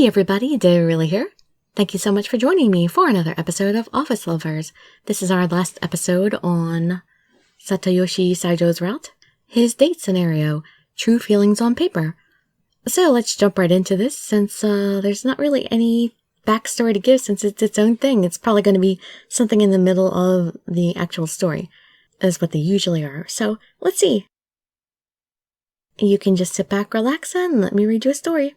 Hey everybody, Dirili here. Thank you so much for joining me for another episode of Office Lovers. This is our last episode on Sadayoshi Saijo's route, his date scenario, true feelings on paper. So let's jump right into this since there's not really any backstory to give since it's its own thing. It's probably going to be something in the middle of the actual story, as what they usually are. So let's see. You can just sit back, relax, and let me read you a story.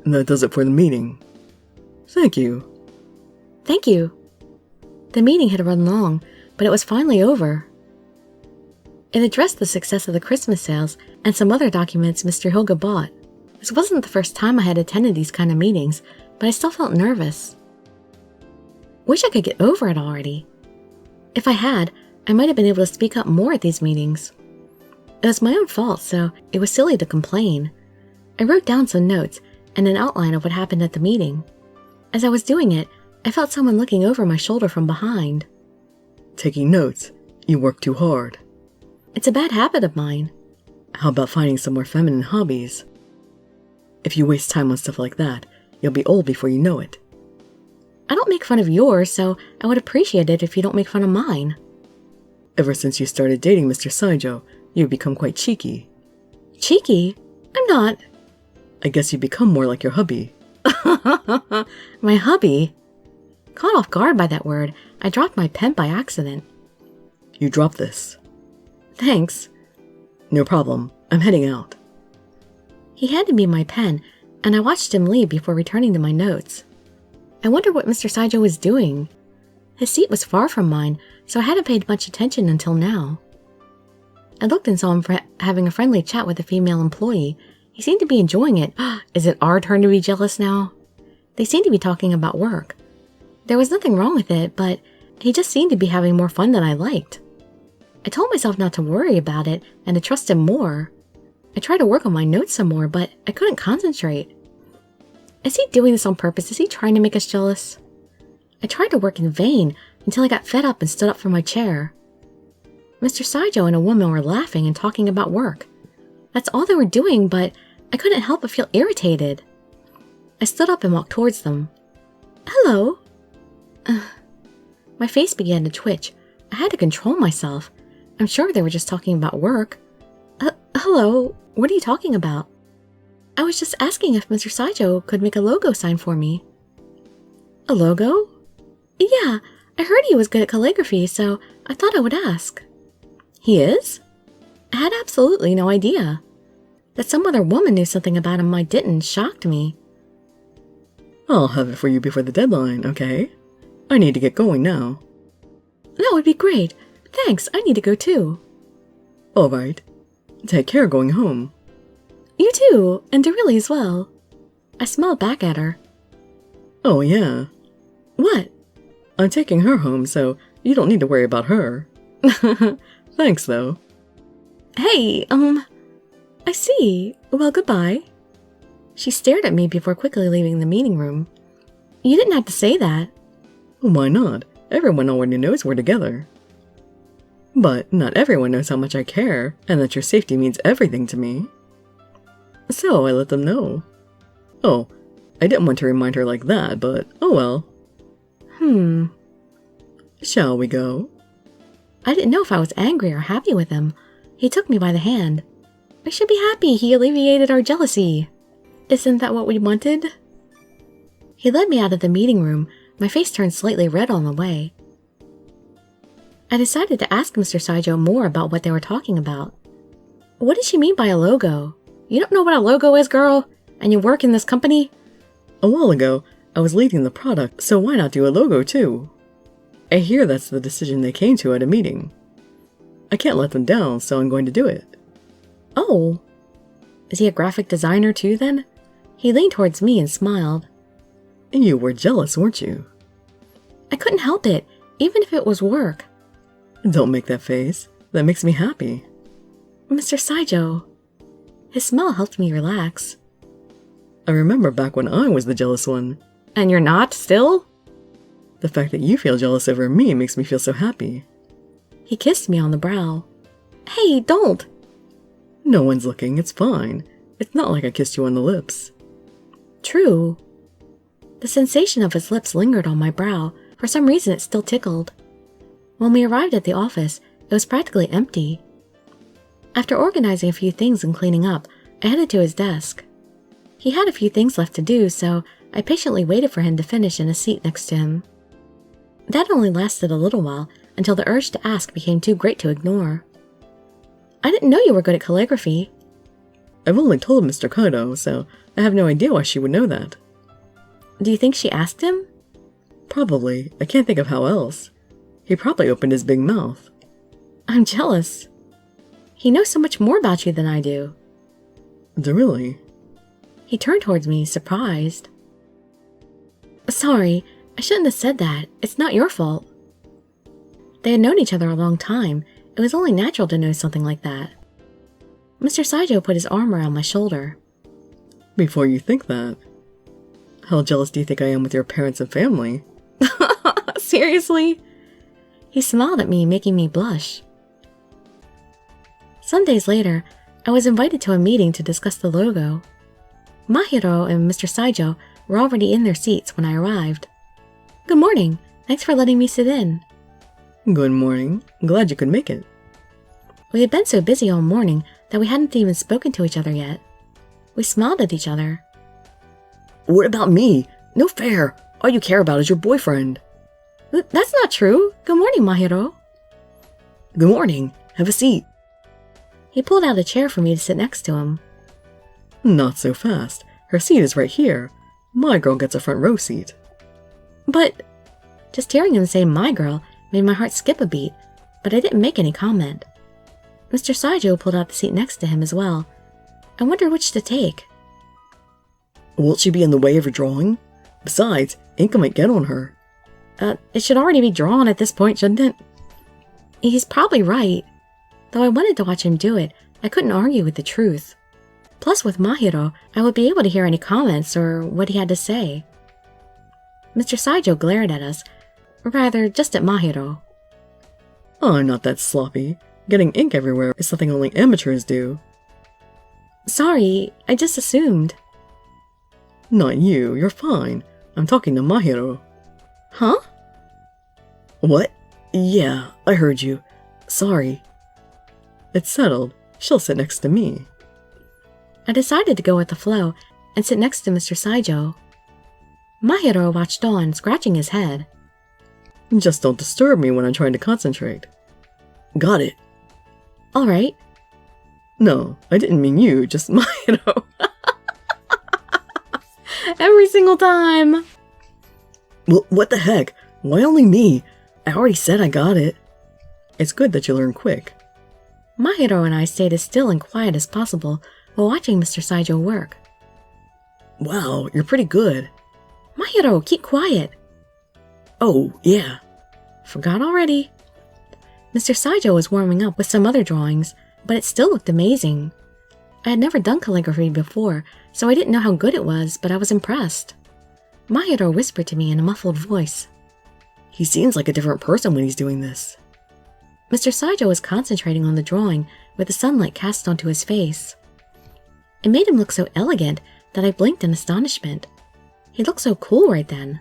That does it for the meeting. Thank you. Thank you. The meeting had run long, but it was finally over. It addressed the success of the Christmas sales and some other documents Mr. Hilga bought. This wasn't the first time I had attended these kind of meetings, but I still felt nervous. Wish I could get over it already. If I had, I might have been able to speak up more at these meetings. It was my own fault, so it was silly to complain. I wrote down some notes and an outline of what happened at the meeting. As I was doing it, I felt someone looking over my shoulder from behind. Taking notes. You work too hard. It's a bad habit of mine. How about finding some more feminine hobbies? If you waste time on stuff like that, you'll be old before you know it. I don't make fun of yours, so I would appreciate it if you don't make fun of mine. Ever since you started dating Mr. Saijo, you've become quite cheeky. Cheeky? I'm not. I guess you've become more like your hubby. My hubby? Caught off guard by that word, I dropped my pen by accident. You dropped this. Thanks. No problem. I'm heading out. He handed me my pen, and I watched him leave before returning to my notes. I wondered what Mr. Saijo was doing. His seat was far from mine, so I hadn't paid much attention until now. I looked and saw him having a friendly chat with a female employee. He seemed to be enjoying it. Is it our turn to be jealous now? They seemed to be talking about work. There was nothing wrong with it, but he just seemed to be having more fun than I liked. I told myself not to worry about it and to trust him more. I tried to work on my notes some more, but I couldn't concentrate. Is he doing this on purpose? Is he trying to make us jealous? I tried to work in vain until I got fed up and stood up from my chair. Mr. Saijo and a woman were laughing and talking about work. That's all they were doing, but I couldn't help but feel irritated. I stood up and walked towards them. Hello. My face began to twitch. I had to control myself. I'm sure they were just talking about work. Hello. What are you talking about? I was just asking if Mr. Saijo could make a logo sign for me. A logo? Yeah, I heard he was good at calligraphy, so I thought I would ask. He is? I had absolutely no idea. That some other woman knew something about him I didn't shocked me. I'll have it for you before the deadline, okay? I need to get going now. That would be great. Thanks, I need to go too. Alright. Take care going home. You too, and Dirili as well. I smiled back at her. Oh yeah. What? I'm taking her home, so you don't need to worry about her. Thanks though. Hey, I see. Well, goodbye. She stared at me before quickly leaving the meeting room. You didn't have to say that. Why not? Everyone already knows we're together. But not everyone knows how much I care, and that your safety means everything to me. So I let them know. Oh, I didn't want to remind her like that, but oh well. Shall we go? I didn't know if I was angry or happy with him. He took me by the hand. I should be happy he alleviated our jealousy. Isn't that what we wanted? He led me out of the meeting room. My face turned slightly red on the way. I decided to ask Mr. Saijo more about what they were talking about. What did she mean by a logo? You don't know what a logo is, girl? And you work in this company? A while ago, I was leading the product, so why not do a logo too? I hear that's the decision they came to at a meeting. I can't let them down, so I'm going to do it. Oh. Is he a graphic designer too, then? He leaned towards me and smiled. You were jealous, weren't you? I couldn't help it, even if it was work. Don't make that face. That makes me happy. Mr. Saijo. His smile helped me relax. I remember back when I was the jealous one. And you're not, still? The fact that you feel jealous over me makes me feel so happy. He kissed me on the brow. Hey, don't! No one's looking, it's fine. It's not like I kissed you on the lips. True. The sensation of his lips lingered on my brow. For some reason, it still tickled. When we arrived at the office, it was practically empty. After organizing a few things and cleaning up, I headed to his desk. He had a few things left to do, so I patiently waited for him to finish in a seat next to him. That only lasted a little while, until the urge to ask became too great to ignore. I didn't know you were good at calligraphy. I've only told Mr. Kaido, so I have no idea why she would know that. Do you think she asked him? Probably. I can't think of how else. He probably opened his big mouth. I'm jealous. He knows so much more about you than I do. Dirili. He turned towards me, surprised. Sorry, I shouldn't have said that. It's not your fault. They had known each other a long time. It was only natural to know something like that. Mr. Saijo put his arm around my shoulder. Before you think that, how jealous do you think I am with your parents and family? Seriously? He smiled at me, making me blush. Some days later, I was invited to a meeting to discuss the logo. Mahiro and Mr. Saijo were already in their seats when I arrived. Good morning. Thanks for letting me sit in. Good morning. Glad you could make it. We had been so busy all morning that we hadn't even spoken to each other yet. We smiled at each other. What about me? No fair. All you care about is your boyfriend. That's not true. Good morning, Mahiro. Good morning. Have a seat. He pulled out a chair for me to sit next to him. Not so fast. Her seat is right here. My girl gets a front row seat. But just hearing him say my girl made my heart skip a beat, but I didn't make any comment. Mr. Saijo pulled out the seat next to him as well. I wondered which to take. Will she be in the way of your drawing? Besides, ink might get on her. It should already be drawn at this point, shouldn't it? He's probably right. Though I wanted to watch him do it, I couldn't argue with the truth. Plus, with Mahiro, I would be able to hear any comments or what he had to say. Mr. Saijo glared at us. Rather, just at Mahiro. I'm not that sloppy. Getting ink everywhere is something only amateurs do. Sorry, I just assumed. Not you, you're fine. I'm talking to Mahiro. Huh? What? Yeah, I heard you. Sorry. It's settled. She'll sit next to me. I decided to go with the flow and sit next to Mr. Saijo. Mahiro watched on, scratching his head. Just don't disturb me when I'm trying to concentrate. Got it. All right. No, I didn't mean you, just Mahiro. Every single time. Well, what the heck? Why only me? I already said I got it. It's good that you learn quick. Mahiro and I stayed as still and quiet as possible while watching Mr. Saijo work. Wow, you're pretty good. Mahiro, keep quiet. Oh, yeah. Forgot already. Mr. Saijo was warming up with some other drawings, but it still looked amazing. I had never done calligraphy before, so I didn't know how good it was, but I was impressed. Mahiro whispered to me in a muffled voice. He seems like a different person when he's doing this. Mr. Saijo was concentrating on the drawing with the sunlight cast onto his face. It made him look so elegant that I blinked in astonishment. He looked so cool right then.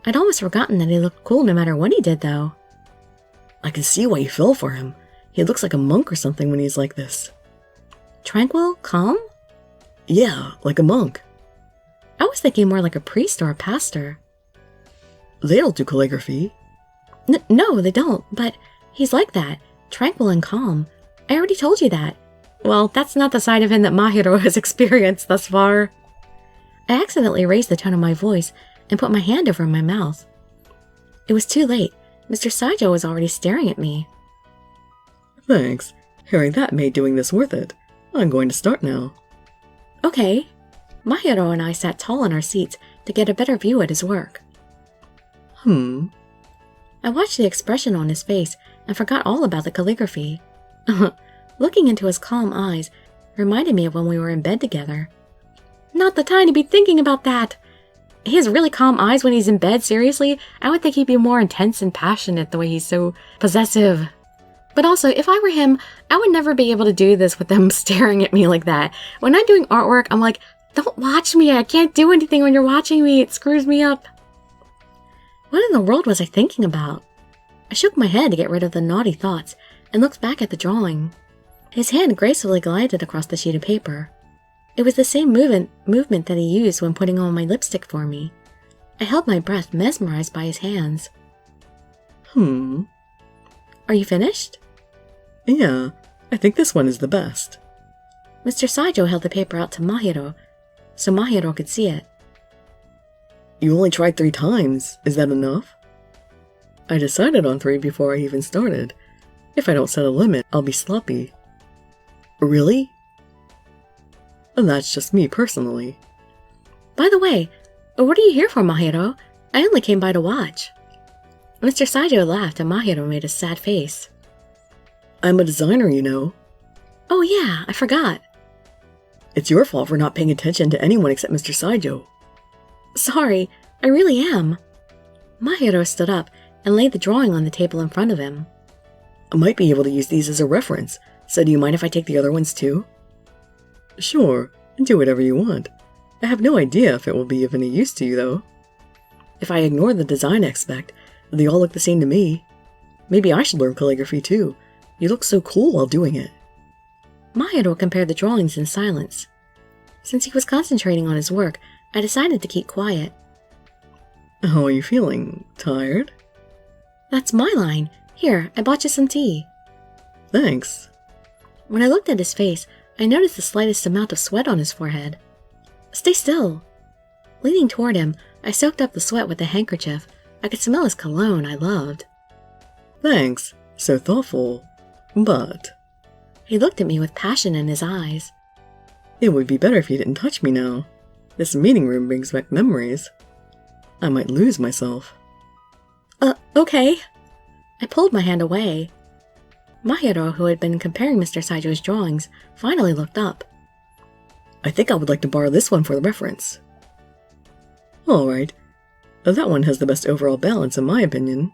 I'd almost forgotten that he looked cool no matter what he did, though. I can see why you fell for him. He looks like a monk or something when he's like this. Tranquil? Calm? Yeah, like a monk. I was thinking more like a priest or a pastor. They don't do calligraphy. No, they don't, but he's like that, tranquil and calm. I already told you that. Well, that's not the side of him that Mahiro has experienced thus far. I accidentally raised the tone of my voice and put my hand over my mouth. It was too late. Mr. Saijo was already staring at me. Thanks. Hearing that made doing this worth it. I'm going to start now. Okay. Mahiro and I sat tall in our seats to get a better view at his work. I watched the expression on his face and forgot all about the calligraphy. Looking into his calm eyes reminded me of when we were in bed together. Not the time to be thinking about that! He has really calm eyes when he's in bed, seriously? I would think he'd be more intense and passionate the way he's so possessive. But also, if I were him, I would never be able to do this with them staring at me like that. When I'm doing artwork, I'm like, don't watch me. I can't do anything when you're watching me. It screws me up. What in the world was I thinking about? I shook my head to get rid of the naughty thoughts and looked back at the drawing. His hand gracefully glided across the sheet of paper. It was the same movement that he used when putting on my lipstick for me. I held my breath, mesmerized by his hands. Are you finished? Yeah, I think this one is the best. Mr. Saijo held the paper out to Mahiro, so Mahiro could see it. You only tried 3 times. Is that enough? I decided on 3 before I even started. If I don't set a limit, I'll be sloppy. Really? And that's just me personally. By the way, what are you here for, Mahiro? I only came by to watch. Mr. Saijo laughed and Mahiro made a sad face. I'm a designer, you know. Oh yeah, I forgot. It's your fault for not paying attention to anyone except Mr. Saijo. Sorry, I really am. Mahiro stood up and laid the drawing on the table in front of him. I might be able to use these as a reference, so do you mind if I take the other ones too? Sure, do whatever you want. I have no idea if it will be of any use to you, though. If I ignore the design aspect, they all look the same to me. Maybe I should learn calligraphy too. You look so cool while doing it. Mahiro compared the drawings in silence. Since he was concentrating on his work, I decided to keep quiet. How are you feeling? Tired? That's my line. Here, I bought you some tea. Thanks. When I looked at his face, I noticed the slightest amount of sweat on his forehead. Stay still. Leaning toward him, I soaked up the sweat with a handkerchief. I could smell his cologne I loved. Thanks. So thoughtful. But... He looked at me with passion in his eyes. It would be better if you didn't touch me now. This meeting room brings back memories. I might lose myself. Okay. I pulled my hand away. Mahiro, who had been comparing Mr. Saijo's drawings, finally looked up. I think I would like to borrow this one for the reference. Alright. That one has the best overall balance in my opinion.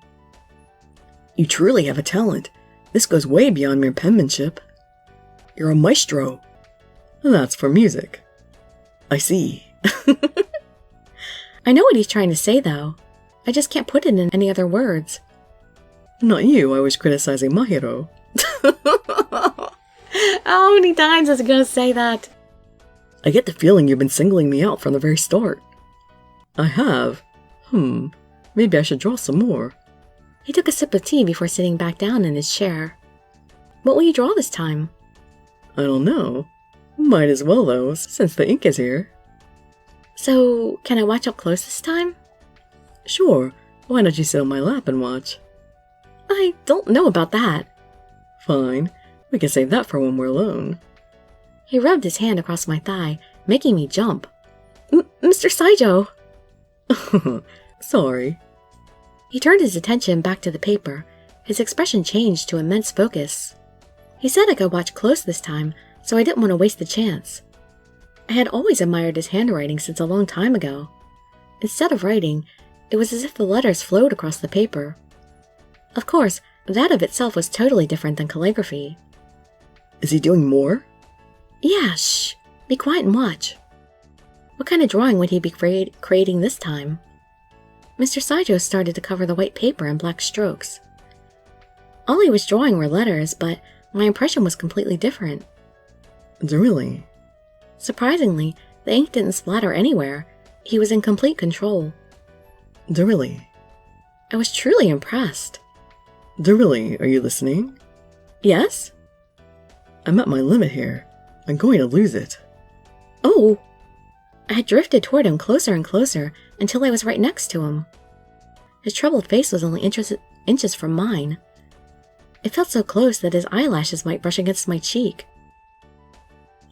You truly have a talent. This goes way beyond mere penmanship. You're a maestro. That's for music. I see. I know what he's trying to say, though. I just can't put it in any other words. Not you, I was criticizing Mahiro. How many times is he gonna say that? I get the feeling you've been singling me out from the very start. I have. Maybe I should draw some more. He took a sip of tea before sitting back down in his chair. What will you draw this time? I don't know. Might as well, though, since the ink is here. So, can I watch up close this time? Sure. Why don't you sit on my lap and watch? I don't know about that. Fine. We can save that for when we're alone. He rubbed his hand across my thigh, making me jump. Mr. Saijo! Sorry. He turned his attention back to the paper. His expression changed to immense focus. He said I could watch close this time, so I didn't want to waste the chance. I had always admired his handwriting since a long time ago. Instead of writing, it was as if the letters flowed across the paper. Of course, that of itself was totally different than calligraphy. Is he doing more? Yeah, shh. Be quiet and watch. What kind of drawing would he be creating this time? Mr. Saijo started to cover the white paper in black strokes. All he was drawing were letters, but my impression was completely different. Dirili. Surprisingly, the ink didn't splatter anywhere. He was in complete control. Dirili. I was truly impressed. Dirili, are you listening? Yes? I'm at my limit here. I'm going to lose it. Oh! I had drifted toward him closer and closer until I was right next to him. His troubled face was only inches from mine. It felt so close that his eyelashes might brush against my cheek.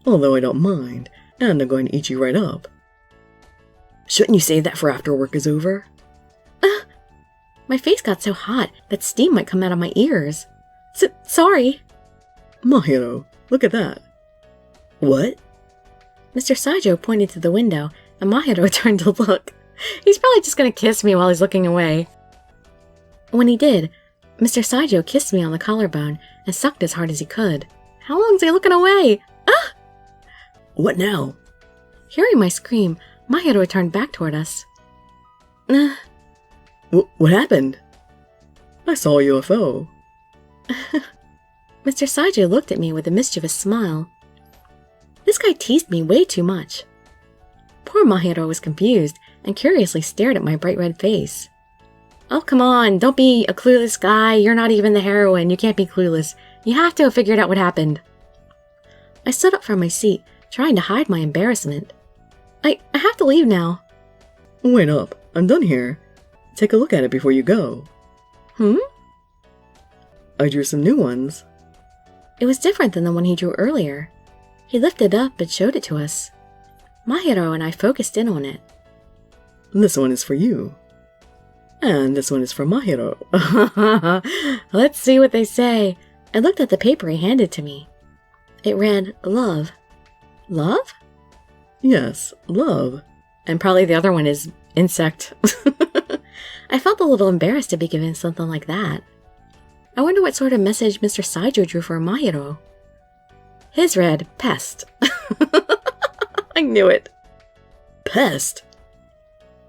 Although I don't mind, and I'm going to eat you right up. Shouldn't you save that for after work is over? My face got so hot that steam might come out of my ears. Sorry. Mahiro, look at that. What? Mr. Saijo pointed to the window, and Mahiro turned to look. He's probably just going to kiss me while he's looking away. When he did, Mr. Saijo kissed me on the collarbone and sucked as hard as he could. How long's he looking away? Ah! What now? Hearing my scream, Mahiro turned back toward us. What happened? I saw a UFO. Mr. Saijo looked at me with a mischievous smile. This guy teased me way too much. Poor Mahiro was confused and curiously stared at my bright red face. Oh, come on, don't be a clueless guy. You're not even the heroine. You can't be clueless. You have to have figured out what happened. I stood up from my seat, trying to hide my embarrassment. I have to leave now. Wait up, I'm done here. Take a look at it before you go. I drew some new ones. It was different than the one he drew earlier. He lifted it up and showed it to us. Mahiro and I focused in on it. This one is for you. And this one is for Mahiro. Let's see what they say. I looked at the paper he handed to me. It read, love. Love? Yes, love. And probably the other one is insect. I felt a little embarrassed to be given something like that. I wonder what sort of message Mr. Saijo drew for Mahiro. His read, pest. I knew it. Pest?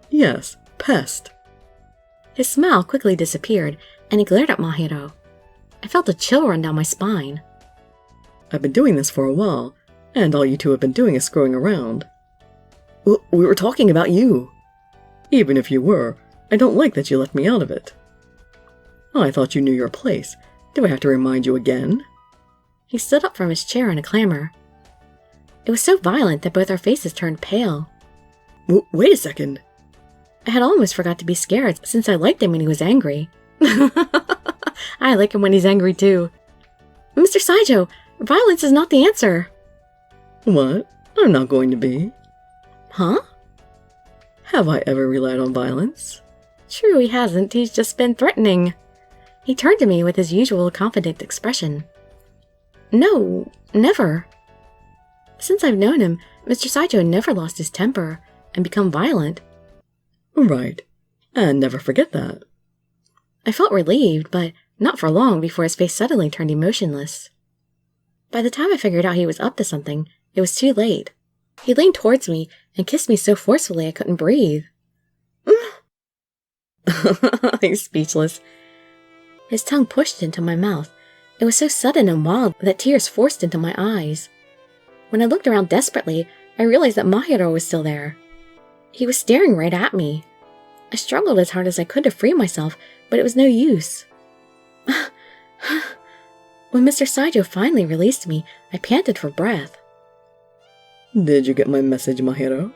Yes, pest. His smile quickly disappeared, and he glared at Mahiro. I felt a chill run down my spine. I've been doing this for a while, and all you two have been doing is screwing around. We were talking about you. Even if you were, I don't like that you left me out of it. I thought you knew your place. Do I have to remind you again? He stood up from his chair in a clamor. It was so violent that both our faces turned pale. Wait a second. I had almost forgot to be scared since I liked him when he was angry. I like him when he's angry too. Mr. Saijo, violence is not the answer. What? I'm not going to be. Huh? Have I ever relied on violence? True, he hasn't. He's just been threatening. He turned to me with his usual confident expression. No, never. Since I've known him, Mr. Saijo never lost his temper and become violent. Right. And never forget that. I felt relieved, but not for long before his face suddenly turned emotionless. By the time I figured out he was up to something, it was too late. He leaned towards me and kissed me so forcefully I couldn't breathe. I'm speechless. His tongue pushed into my mouth. It was so sudden and wild that tears forced into my eyes. When I looked around desperately, I realized that Mahiro was still there. He was staring right at me. I struggled as hard as I could to free myself, but it was no use. When Mr. Saijo finally released me, I panted for breath. Did you get my message, Mahiro?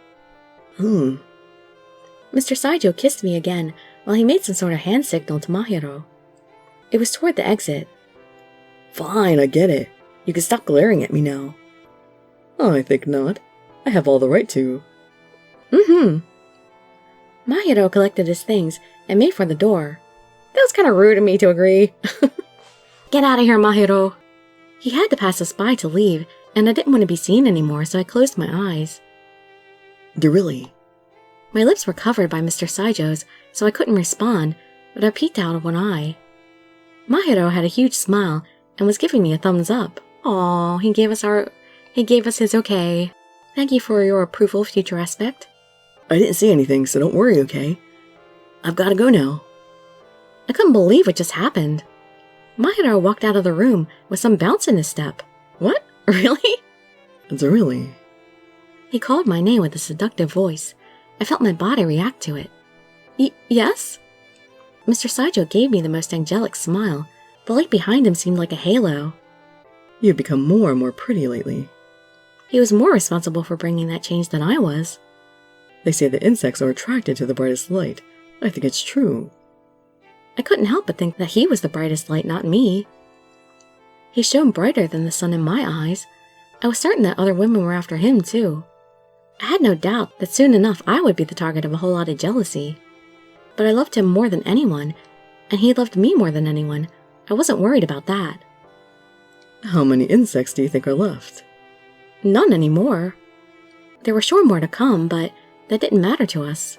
Mr. Saijo kissed me again while he made some sort of hand signal to Mahiro. It was toward the exit. Fine, I get it. You can stop glaring at me now. I think not. I have all the right to. Mahiro collected his things and made for the door. That was kind of rude of me to agree. Get out of here, Mahiro. He had to pass us by to leave, and I didn't want to be seen anymore, so I closed my eyes. Dirili. My lips were covered by Mr. Saijo's, so I couldn't respond, but I peeked out of one eye. Mahiro had a huge smile and was giving me a thumbs up. Aw, he gave us his okay. Thank you for your approval, future aspect. I didn't see anything, so don't worry, okay? I've got to go now. I couldn't believe what just happened. Mahiro walked out of the room with some bounce in his step. What? Really? Dirili. He called my name with a seductive voice. I felt my body react to it. Yes? Mr. Saijo gave me the most angelic smile. The light behind him seemed like a halo. You've become more and more pretty lately. He was more responsible for bringing that change than I was. They say that insects are attracted to the brightest light. I think it's true. I couldn't help but think that he was the brightest light, not me. He shone brighter than the sun in my eyes. I was certain that other women were after him, too. I had no doubt that soon enough I would be the target of a whole lot of jealousy. But I loved him more than anyone, and he loved me more than anyone. I wasn't worried about that. How many insects do you think are left? None anymore. There were sure more to come, but that didn't matter to us.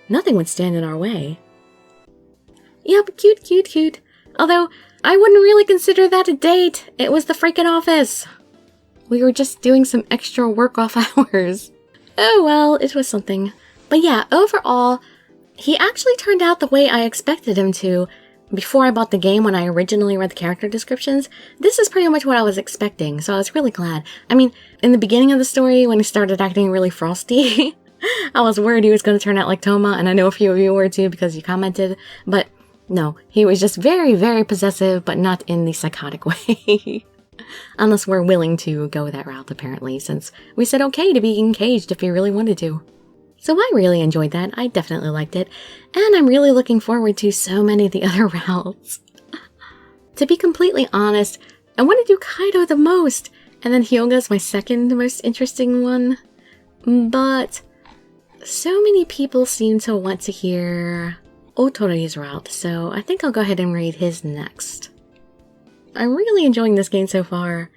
Nothing would stand in our way. Yep, cute. Although, I wouldn't really consider that a date. It was the freaking office. We were just doing some extra work off hours. Oh well, it was something. But yeah, overall, he actually turned out the way I expected him to. Before I bought the game, when I originally read the character descriptions, this is pretty much what I was expecting, so I was really glad. I mean, in the beginning of the story, when he started acting really frosty, I was worried he was going to turn out like Toma, and I know a few of you were too because you commented, but no, he was just very, very possessive, but not in the psychotic way. Unless we're willing to go that route, apparently, since we said okay to be encaged if he really wanted to. So I really enjoyed that. I definitely liked it. And I'm really looking forward to so many of the other routes. To be completely honest, I want to do Kaido the most. And then Hyoga's my second most interesting one. But so many people seem to want to hear Otori's route. So I think I'll go ahead and read his next. I'm really enjoying this game so far.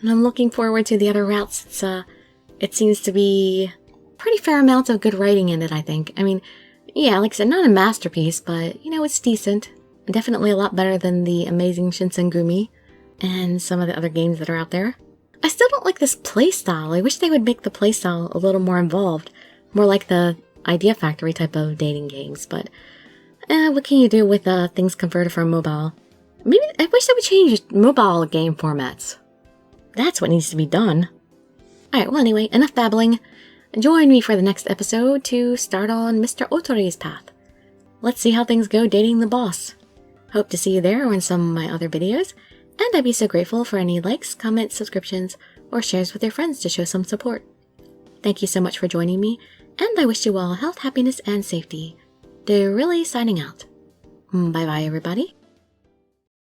And I'm looking forward to the other routes. It seems to be pretty fair amount of good writing in it, I think. I mean, yeah, like I said, not a masterpiece, but, you know, it's decent. Definitely a lot better than the amazing Shinsengumi and some of the other games that are out there. I still don't like this playstyle. I wish they would make the playstyle a little more involved. More like the Idea Factory type of dating games, but what can you do with things converted from mobile? Maybe I wish they would change mobile game formats. That's what needs to be done. Alright, well anyway, enough babbling. Join me for the next episode to start on Mr. Otori's path. Let's see how things go dating the boss. Hope to see you there or in some of my other videos, and I'd be so grateful for any likes, comments, subscriptions, or shares with your friends to show some support. Thank you so much for joining me, and I wish you all health, happiness, and safety. Dirili signing out. Bye bye everybody.